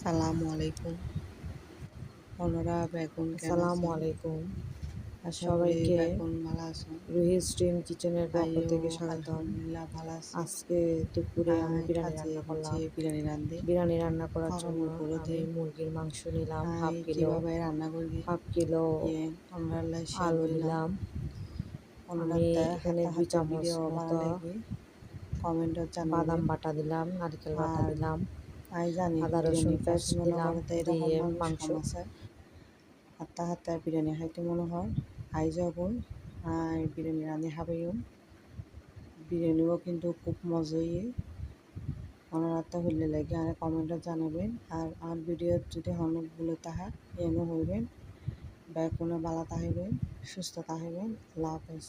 সালামু আলাইকুম। অন্যরা বেগুন কেন আসসালামু আছেন? আলাইকুম। আশা করি সবাইকে বেগুন ভালো আছেন। রুহিস ড্রিম কিচেনের পক্ষ আইও থেকে স্বাগতম। আলহামদুলিল্লাহ ভালো আছি। আজকে দুপুরে আমি বিরিয়ানি আজ রান্না হচ্ছে করলাম। বিরিয়ানি রান্ধি। বিরিয়ানি রান্না করার জন্য ফার্মের আমি গরুতে মুরগির মাংস নিলাম কিভাবে রান্না করি হাফ কিলো আমরা শেয়ার আলু করলাম। নিলাম। আমি অন্যরা এখানে 2 হাতে চামচ ভিডিও মতো বানালে কমেন্টত বাদাম জানাবেন। বাটা দিলাম, নারকেল বাটা আর দিলাম, আমি জানি আদা রসুন বিরিয়ানি পেস্ট পছন্দ না দিলাম, করে এরকম দিয়ে মানুষ মাংস কম আছে। হাতে বিরিয়ানি খাইতে মনে হয় যাবই বিরিয়ানি রাঁধি খাবেও। বিরিয়ানিও কিন্তু খুব মজাই। অনারাতে হইলে লাগে আর কমেন্টে জানাবেন। আর ভিডিও যদি হনক ভুলে তাহা এমন হইবেন বা কোনো বালা তাহিবেন, সুস্থ তাহিবেন। আল্লাহ হাফেজ।